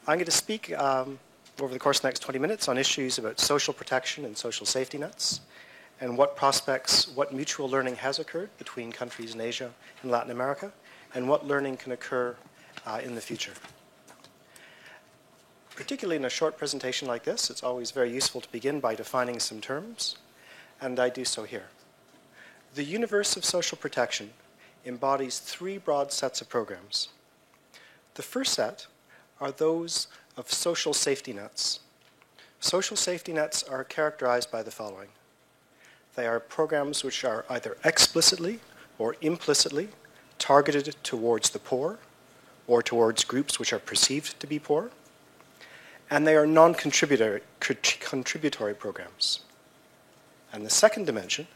I'm going to speak over the course of the next 20 minutes on issues about social protection and social safety nets, and what prospects, what mutual learning has occurred between countries in Asia and Latin America, and what learning can occur in the future. Particularly in a short presentation like this, it's always very useful to begin by defining some terms, and I do so here. The universe of social protection embodies three broad sets of programs. The first set are those of social safety nets. Social safety nets are characterized by the following. They are programs which are either explicitly or implicitly targeted towards the poor or towards groups which are perceived to be poor, and they are non-contributory programs. And the second dimension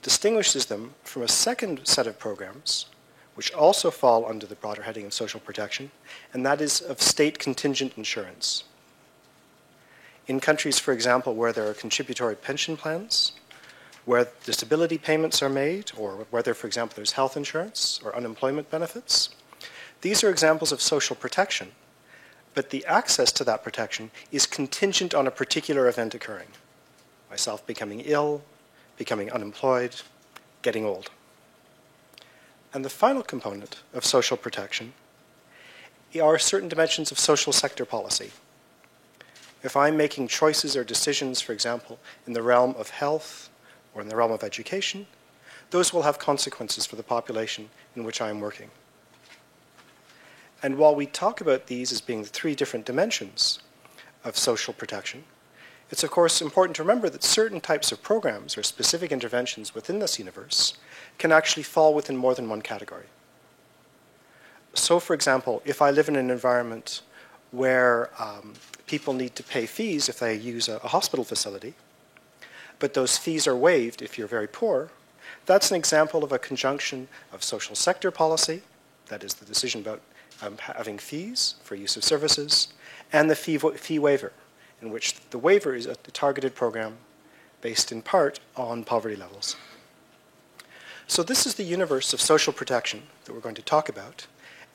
distinguishes them from a second set of programs which also fall under the broader heading of social protection, and that is of state contingent insurance. In countries, for example, where there are contributory pension plans, where disability payments are made, or whether, for example, there's health insurance or unemployment benefits, these are examples of social protection, but the access to that protection is contingent on a particular event occurring. Myself becoming ill, becoming unemployed, getting old. And the final component of social protection are certain dimensions of social sector policy. If I'm making choices or decisions, for example, in the realm of health or in the realm of education, those will have consequences for the population in which I am working. And while we talk about these as being the three different dimensions of social protection, it's of course important to remember that certain types of programs or specific interventions within this universe can actually fall within more than one category. So, for example, if I live in an environment where people need to pay fees if they use a hospital facility, but those fees are waived if you're very poor, that's an example of a conjunction of social sector policy, that is the decision about having fees for use of services, and the fee waiver, in which the waiver is a targeted program based in part on poverty levels. So this is the universe of social protection that we're going to talk about,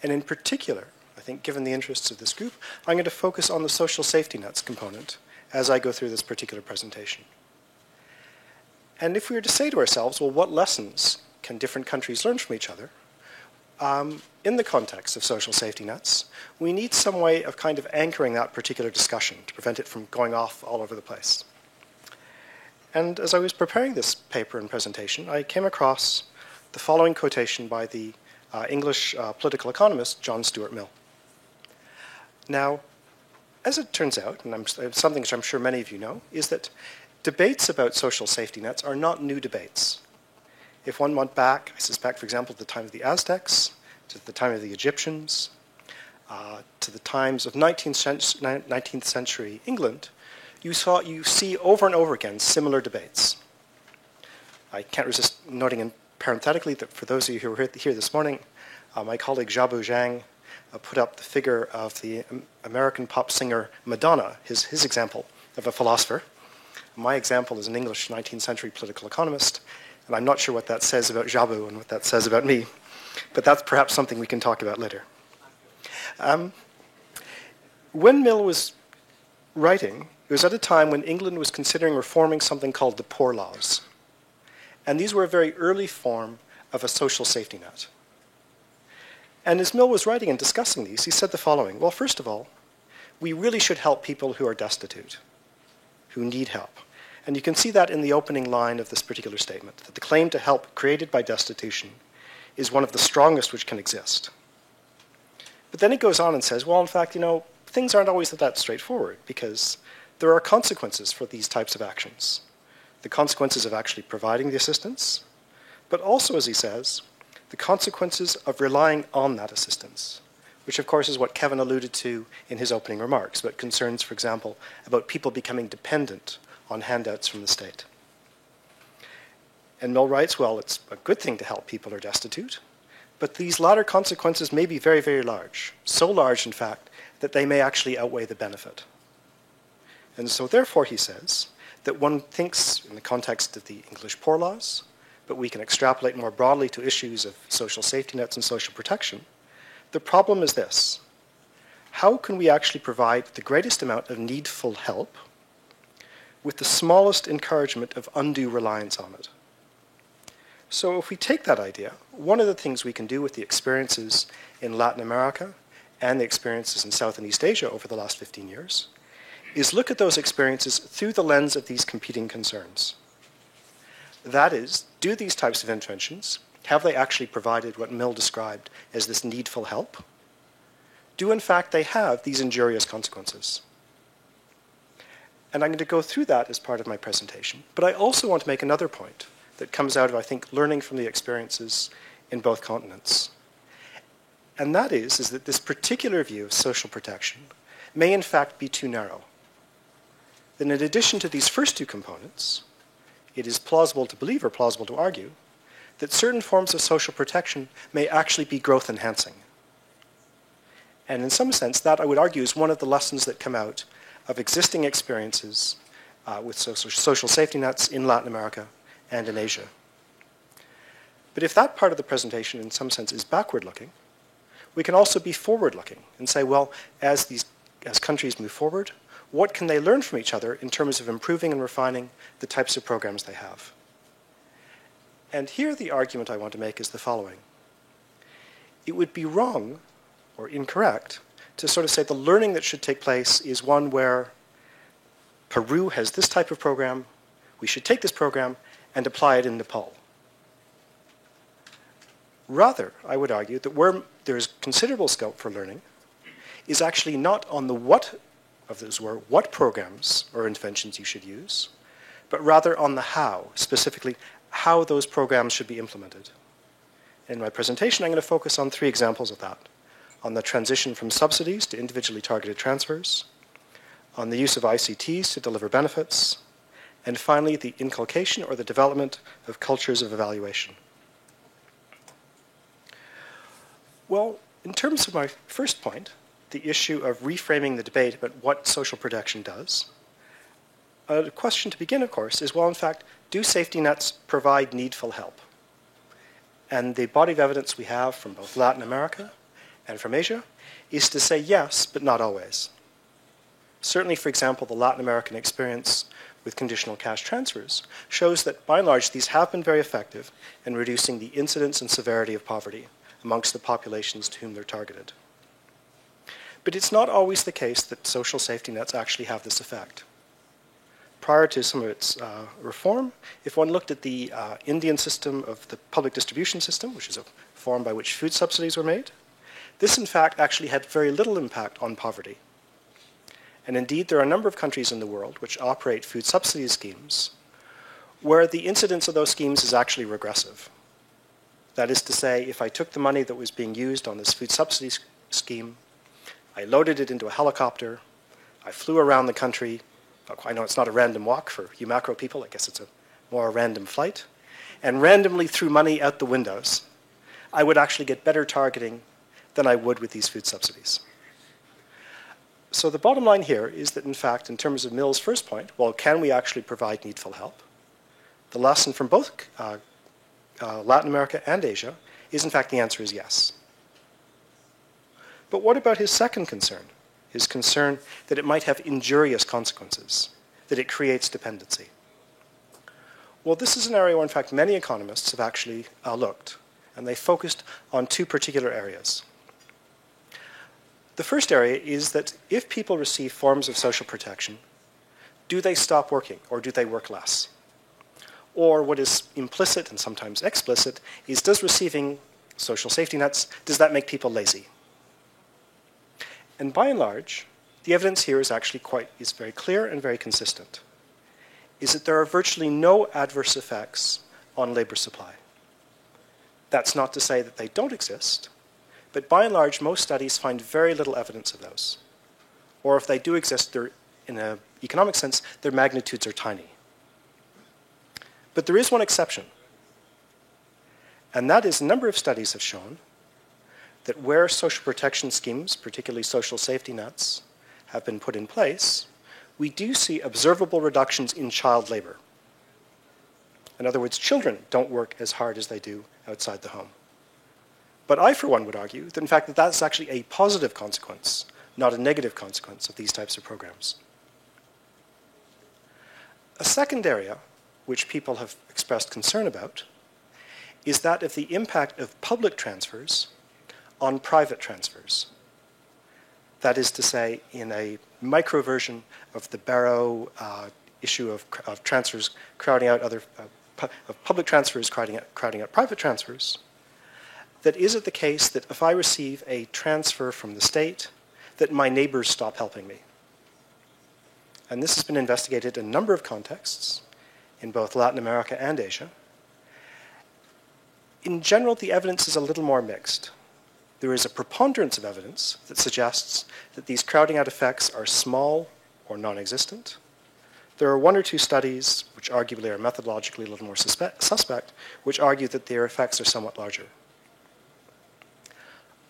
and in particular, I think given the interests of this group, I'm going to focus on the social safety nets component as I go through this particular presentation. And if we were to say to ourselves, well, what lessons can different countries learn from each other? In the context of social safety nets, we need some way of kind of anchoring that particular discussion to prevent it from going off all over the place. And as I was preparing this paper and presentation, I came across the following quotation by the English political economist John Stuart Mill. Now, as it turns out, and something which I'm sure many of you know, is that debates about social safety nets are not new debates. If one went back, I suspect, for example, to the time of the Aztecs, to the time of the Egyptians, to the times of 19th century England, you see over and over again similar debates. I can't resist noting parenthetically that for those of you who were here this morning, my colleague Xiaobo Zhang put up the figure of the American pop singer Madonna, his example of a philosopher. My example is an English 19th century political economist, and I'm not sure what that says about Xiaobo and what that says about me, but that's perhaps something we can talk about later. When Mill was writing, it was at a time when England was considering reforming something called the Poor Laws. And these were a very early form of a social safety net. And as Mill was writing and discussing these, he said the following. Well, first of all, we really should help people who are destitute, who need help. And you can see that in the opening line of this particular statement, that the claim to help created by destitution is one of the strongest which can exist. But then he goes on and says, well, in fact, things aren't always that straightforward, because there are consequences for these types of actions. The consequences of actually providing the assistance, but also, as he says, the consequences of relying on that assistance, which of course is what Kevin alluded to in his opening remarks, but concerns, for example, about people becoming dependent on handouts from the state. And Mill writes, well, it's a good thing to help people who are destitute, but these latter consequences may be very, very large. So large, in fact, that they may actually outweigh the benefit. And so therefore, he says, that one thinks in the context of the English Poor Laws, but we can extrapolate more broadly to issues of social safety nets and social protection. The problem is this. how can we actually provide the greatest amount of needful help with the smallest encouragement of undue reliance on it? So if we take that idea, one of the things we can do with the experiences in Latin America and the experiences in South and East Asia over the last 15 years is look at those experiences through the lens of these competing concerns. That is, do these types of interventions, have they actually provided what Mill described as this needful help? Do in fact they have these injurious consequences? And I'm going to go through that as part of my presentation. But I also want to make another point that comes out of, I think, learning from the experiences in both continents. And that is that this particular view of social protection may in fact be too narrow. That in addition to these first two components, it is plausible to believe or plausible to argue that certain forms of social protection may actually be growth enhancing. And in some sense, that I would argue is one of the lessons that come out of existing experiences with social safety nets in Latin America and in Asia. But if that part of the presentation in some sense is backward looking, we can also be forward looking and say, well, as countries move forward, what can they learn from each other in terms of improving and refining the types of programs they have? And here the argument I want to make is the following. It would be wrong or incorrect to sort of say the learning that should take place is one where Peru has this type of program, we should take this program and apply it in Nepal. Rather, I would argue that where there is considerable scope for learning is actually not on the what of those were, what programs or interventions you should use, but rather on the how, specifically how those programs should be implemented. In my presentation, I'm going to focus on 3 examples of that. On the transition from subsidies to individually targeted transfers, on the use of ICTs to deliver benefits, and finally, the inculcation or the development of cultures of evaluation. Well, in terms of my first point, the issue of reframing the debate about what social protection does, a question to begin, of course, is, well, in fact, do safety nets provide needful help? And the body of evidence we have from both Latin America and from Asia is to say yes, but not always. Certainly, for example, the Latin American experience with conditional cash transfers shows that, by and large, these have been very effective in reducing the incidence and severity of poverty amongst the populations to whom they're targeted. But it's not always the case that social safety nets actually have this effect. Prior to some of its reform, if one looked at the Indian system of the public distribution system, which is a form by which food subsidies were made, this in fact actually had very little impact on poverty. And indeed, there are a number of countries in the world which operate food subsidy schemes where the incidence of those schemes is actually regressive. That is to say, if I took the money that was being used on this food subsidy scheme, I loaded it into a helicopter, I flew around the country. I know it's not a random walk for you macro people, I guess it's a more random flight, and randomly threw money out the windows, I would actually get better targeting than I would with these food subsidies. So the bottom line here is that, in fact, in terms of Mill's first point, well, can we actually provide needful help? The lesson from both Latin America and Asia is, in fact, the answer is yes. But what about his second concern? His concern that it might have injurious consequences, that it creates dependency. Well, this is an area where, in fact, many economists have actually looked, and they focused on 2 particular areas. The first area is that if people receive forms of social protection, do they stop working or do they work less? Or what is implicit and sometimes explicit is, does receiving social safety nets, does that make people lazy? And by and large, the evidence here is actually is very clear and very consistent, is that there are virtually no adverse effects on labor supply. That's not to say that they don't exist, but by and large, most studies find very little evidence of those. Or if they do exist, they're, in an economic sense, their magnitudes are tiny. But there is one exception, and that is a number of studies have shown that where social protection schemes, particularly social safety nets, have been put in place, we do see observable reductions in child labor. In other words, children don't work as hard as they do outside the home. But I, for one, would argue that, in fact, that's actually a positive consequence not a negative consequence of these types of programs. A second area which people have expressed concern about is that of the impact of public transfers on private transfers. That is to say, in a micro version of the Barrow issue of transfers crowding out other, of public transfers crowding out private transfers, that is it the case that if I receive a transfer from the state, that my neighbors stop helping me? And this has been investigated in a number of contexts in both Latin America and Asia. In general, the evidence is a little more mixed. There is a preponderance of evidence that suggests that these crowding out effects are small or non-existent. There are one or two studies, which arguably are methodologically a little more suspect, which argue that their effects are somewhat larger.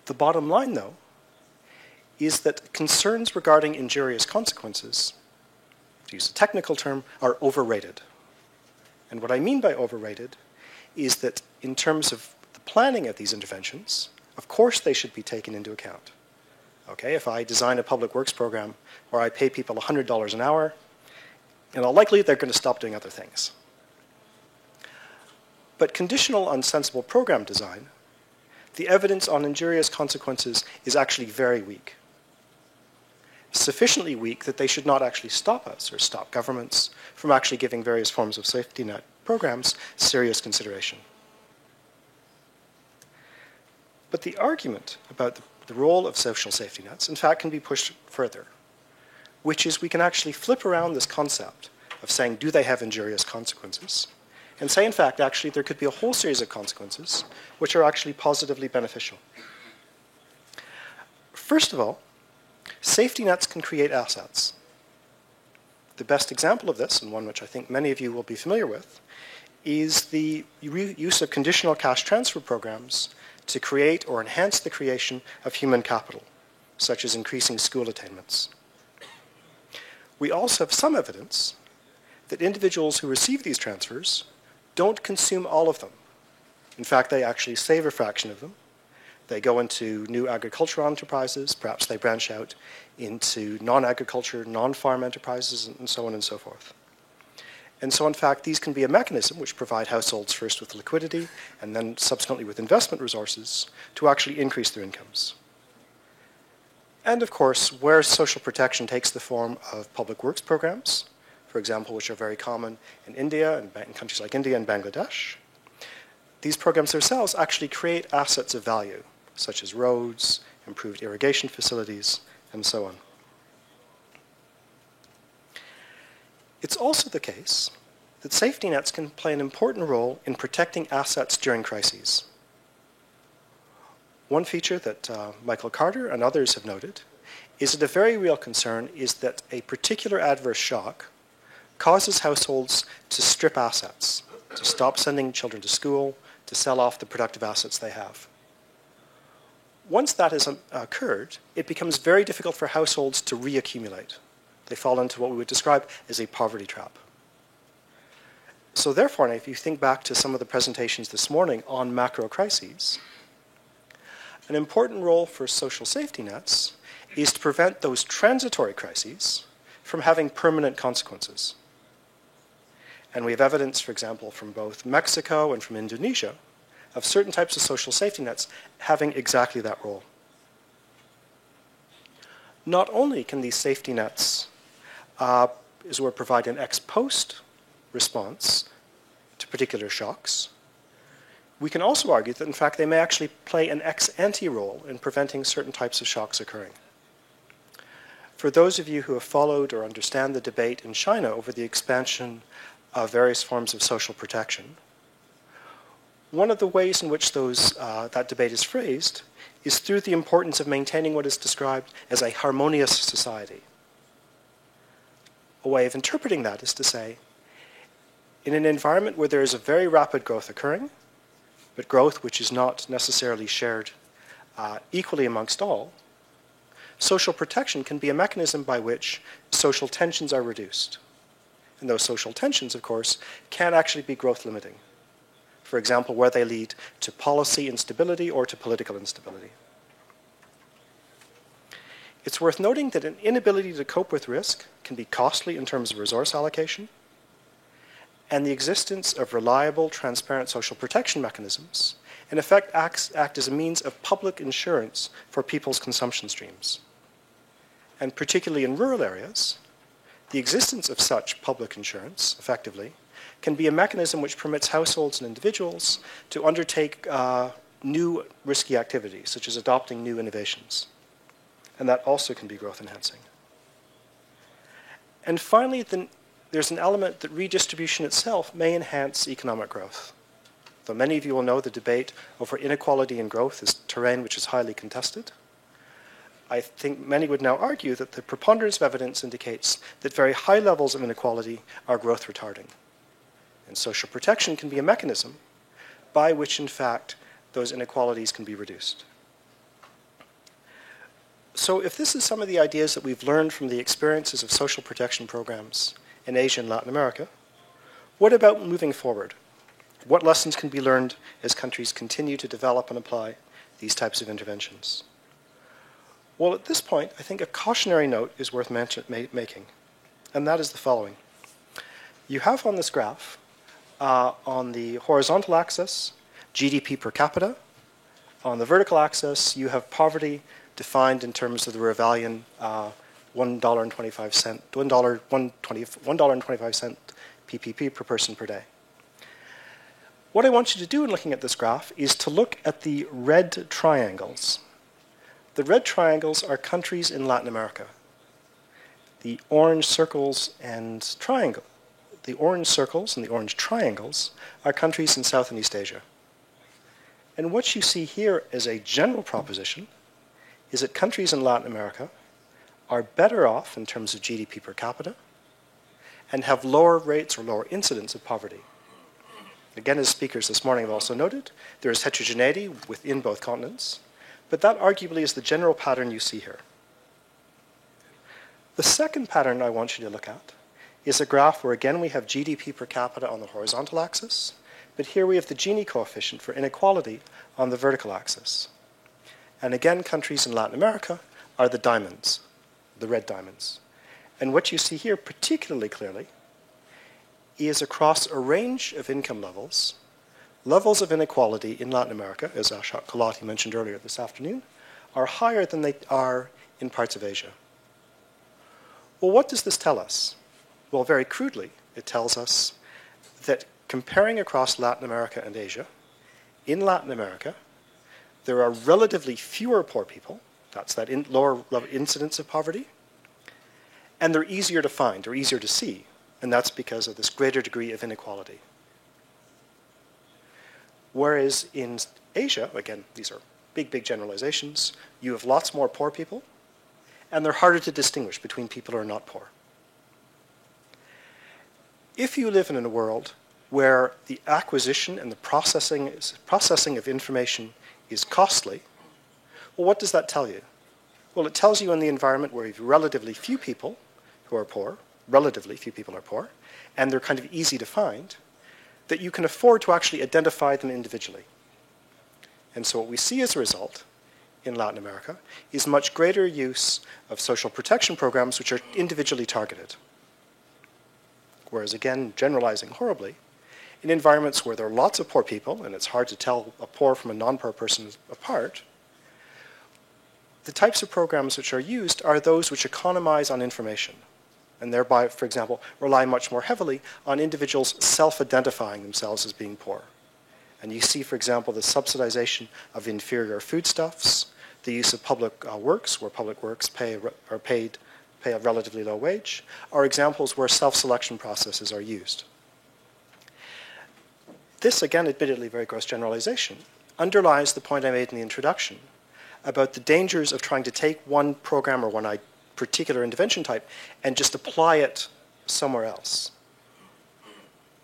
The bottom line, though, is that concerns regarding injurious consequences, to use a technical term, are overrated. And what I mean by overrated is that in terms of the planning of these interventions, of course they should be taken into account. Okay, if I design a public works program where I pay people $100 an hour, in all likelihood they're going to stop doing other things. But conditional on sensible program design, the evidence on injurious consequences is actually very weak. Sufficiently weak that they should not actually stop us or stop governments from actually giving various forms of safety net programs serious consideration. But the argument about the role of social safety nets, in fact, can be pushed further, which is we can actually flip around this concept of saying, do they have injurious consequences? And say, in fact, actually, there could be a whole series of consequences which are actually positively beneficial. First of all, safety nets can create assets. The best example of this, and one which I think many of you will be familiar with, is the use of conditional cash transfer programs to create or enhance the creation of human capital, such as increasing school attainments. We also have some evidence that individuals who receive these transfers don't consume all of them. In fact, they actually save a fraction of them. They go into new agricultural enterprises, perhaps they branch out into non-agriculture, non-farm enterprises, and so on and so forth. And so, in fact, these can be a mechanism which provide households first with liquidity and then subsequently with investment resources to actually increase their incomes. And of course, where social protection takes the form of public works programs, for example, which are very common in India and in countries like India and Bangladesh, these programs themselves actually create assets of value, such as roads, improved irrigation facilities, and so on. It's also the case that safety nets can play an important role in protecting assets during crises. One feature that Michael Carter and others have noted is that a very real concern is that a particular adverse shock causes households to strip assets, to stop sending children to school, to sell off the productive assets they have. Once that has occurred, it becomes very difficult for households to reaccumulate. They fall into what we would describe as a poverty trap. So therefore, if you think back to some of the presentations this morning on macro crises, an important role for social safety nets is to prevent those transitory crises from having permanent consequences. And we have evidence, for example, from both Mexico and from Indonesia of certain types of social safety nets having exactly that role. Not only can these safety nets provide an ex post response to particular shocks, we can also argue that in fact they may actually play an ex ante role in preventing certain types of shocks occurring. For those of you who have followed or understand the debate in China over the expansion of various forms of social protection, one of the ways in which that debate is phrased is through the importance of maintaining what is described as a harmonious society. A way of interpreting that is to say, in an environment where there is a very rapid growth occurring, but growth which is not necessarily shared equally amongst all, social protection can be a mechanism by which social tensions are reduced. And those social tensions, of course, can actually be growth limiting. For example, where they lead to policy instability or to political instability. It's worth noting that an inability to cope with risk can be costly in terms of resource allocation, and the existence of reliable, transparent social protection mechanisms in effect act as a means of public insurance for people's consumption streams. And particularly in rural areas, the existence of such public insurance, effectively, can be a mechanism which permits households and individuals to undertake new risky activities, such as adopting new innovations. And that also can be growth enhancing. And finally, there's an element that redistribution itself may enhance economic growth. Though many of you will know the debate over inequality and growth is terrain which is highly contested, I think many would now argue that the preponderance of evidence indicates that very high levels of inequality are growth retarding. And social protection can be a mechanism by which, in fact, those inequalities can be reduced. So if this is some of the ideas that we've learned from the experiences of social protection programs in Asia and Latin America, what about moving forward? What lessons can be learned as countries continue to develop and apply these types of interventions? Well, at this point, I think a cautionary note is worth making, and that is the following. You have on this graph, on the horizontal axis, GDP per capita. On the vertical axis, you have poverty defined in terms of the Ravallian $1.25 PPP per person per day. What I want you to do in looking at this graph is to look at the red triangles. The red triangles are countries in Latin America. The orange circles and the orange circles and the orange triangles are countries in South and East Asia. And what you see here as a general proposition is that countries in Latin America are better off in terms of GDP per capita and have lower rates or lower incidence of poverty. Again, as speakers this morning have also noted, there is heterogeneity within both continents, but that arguably is the general pattern you see here. The second pattern I want you to look at is a graph where again we have GDP per capita on the horizontal axis, but here we have the Gini coefficient for inequality on the vertical axis. And again, countries in Latin America are the diamonds, the red diamonds. And what you see here particularly clearly is across a range of income levels, levels of inequality in Latin America, as Ashok Gulati mentioned earlier this afternoon, are higher than they are in parts of Asia. Well, what does this tell us? Well, very crudely, it tells us that comparing across Latin America and Asia, in Latin America, there are relatively fewer poor people, that's that lower level incidence of poverty, and they're easier to find or easier to see, and that's because of this greater degree of inequality. Whereas in Asia, again, these are big generalizations, you have lots more poor people, and they're harder to distinguish between people who are not poor. If you live in a world where the acquisition and the processing of information is costly, well, what does that tell you? Well, it tells you in the environment where you have relatively few people who are poor, and they're kind of easy to find, that you can afford to actually identify them individually. And so what we see as a result in Latin America is much greater use of social protection programs which are individually targeted. Whereas again, generalizing horribly, in environments where there are lots of poor people, and it's hard to tell a poor from a non-poor person apart, the types of programs which are used are those which economize on information, and thereby, for example, rely much more heavily on individuals self-identifying themselves as being poor. And you see, for example, the subsidization of inferior foodstuffs, the use of public works, where public works pay a relatively low wage, are examples where self-selection processes are used. This, again, admittedly very gross generalization, underlies the point I made in the introduction about the dangers of trying to take one program or one particular intervention type and just apply it somewhere else.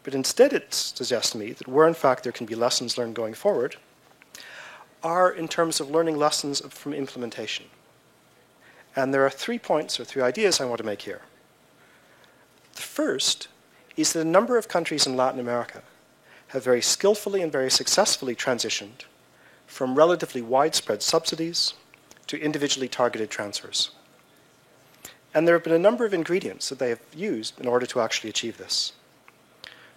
But instead it suggests to me that where in fact there can be lessons learned going forward are in terms of learning lessons from implementation. And there are 3 points or 3 ideas I want to make here. The first is that a number of countries in Latin America have very skillfully and very successfully transitioned from relatively widespread subsidies to individually targeted transfers. And there have been a number of ingredients that they have used in order to actually achieve this.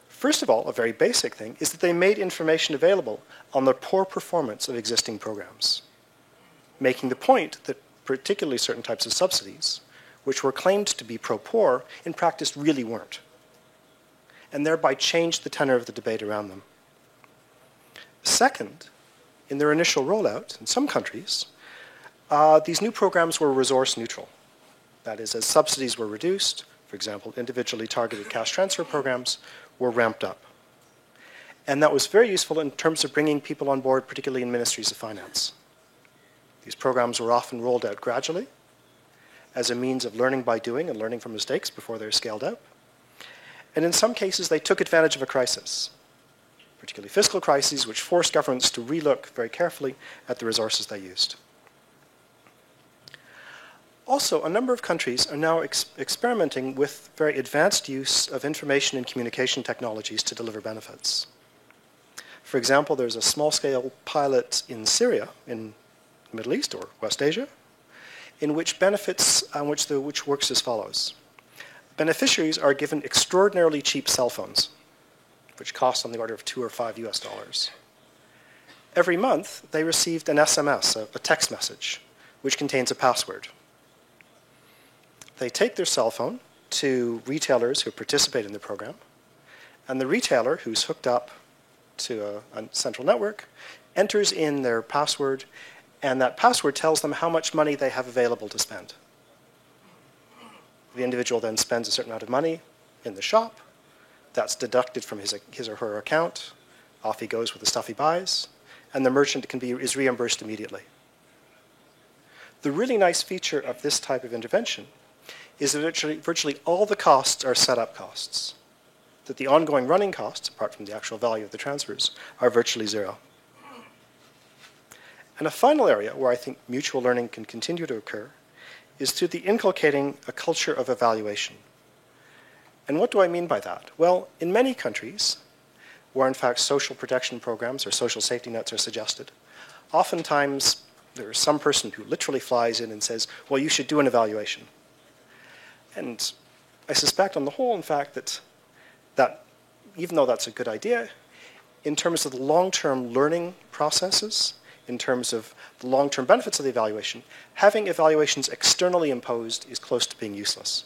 First of all, a very basic thing is that they made information available on the poor performance of existing programs, making the point that particularly certain types of subsidies, which were claimed to be pro-poor, in practice really weren't, and thereby changed the tenor of the debate around them. Second, in their initial rollout, in some countries, these new programs were resource neutral. That is, as subsidies were reduced, for example, individually targeted cash transfer programs were ramped up. And that was very useful in terms of bringing people on board, particularly in ministries of finance. These programs were often rolled out gradually as a means of learning by doing and learning from mistakes before they're scaled up. And in some cases, they took advantage of a crisis, particularly fiscal crises, which forced governments to relook very carefully at the resources they used. Also, a number of countries are now experimenting with very advanced use of information and communication technologies to deliver benefits. For example, there's a small-scale pilot in Syria, in the Middle East or West Asia, in which which works as follows. Beneficiaries are given extraordinarily cheap cell phones, which cost on the order of $2 or $5 US. Every month, they received an SMS, a text message, which contains a password. They take their cell phone to retailers who participate in the program, and the retailer, who's hooked up to a central network, enters in their password, and that password tells them how much money they have available to spend. The individual then spends a certain amount of money in the shop. That's deducted from his or her account. Off he goes with the stuff he buys, and the merchant is reimbursed immediately. The really nice feature of this type of intervention is that virtually all the costs are setup costs, that the ongoing running costs, apart from the actual value of the transfers, are virtually zero. And a final area where I think mutual learning can continue to occur is through the inculcating a culture of evaluation. And what do I mean by that? Well, in many countries, where in fact social protection programs or social safety nets are suggested, oftentimes there is some person who literally flies in and says, well, you should do an evaluation. And I suspect on the whole, in fact, that even though that's a good idea, in terms of the long-term learning processes, in terms of the long-term benefits of the evaluation, having evaluations externally imposed is close to being useless.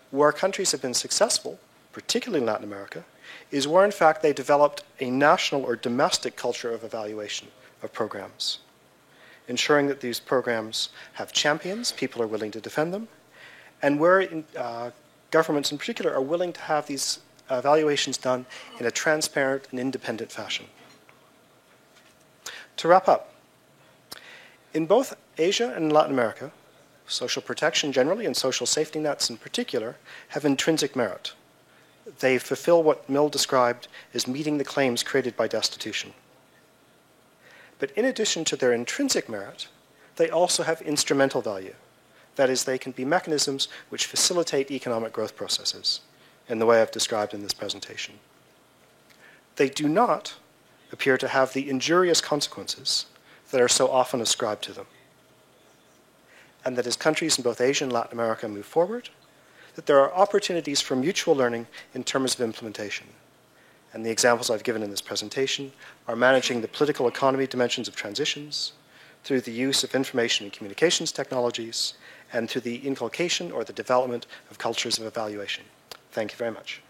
Where countries have been successful, particularly in Latin America, is where in fact they developed a national or domestic culture of evaluation of programs, ensuring that these programs have champions, people are willing to defend them, and where governments in particular are willing to have these evaluations done in a transparent and independent fashion. To wrap up, in both Asia and Latin America, social protection generally and social safety nets in particular have intrinsic merit. They fulfill what Mill described as meeting the claims created by destitution. But in addition to their intrinsic merit, they also have instrumental value. That is, they can be mechanisms which facilitate economic growth processes in the way I've described in this presentation. They do not appear to have the injurious consequences that are so often ascribed to them. And that as countries in both Asia and Latin America move forward, that there are opportunities for mutual learning in terms of implementation. And the examples I've given in this presentation are managing the political economy dimensions of transitions, through the use of information and communications technologies, and through the inculcation or the development of cultures of evaluation. Thank you very much.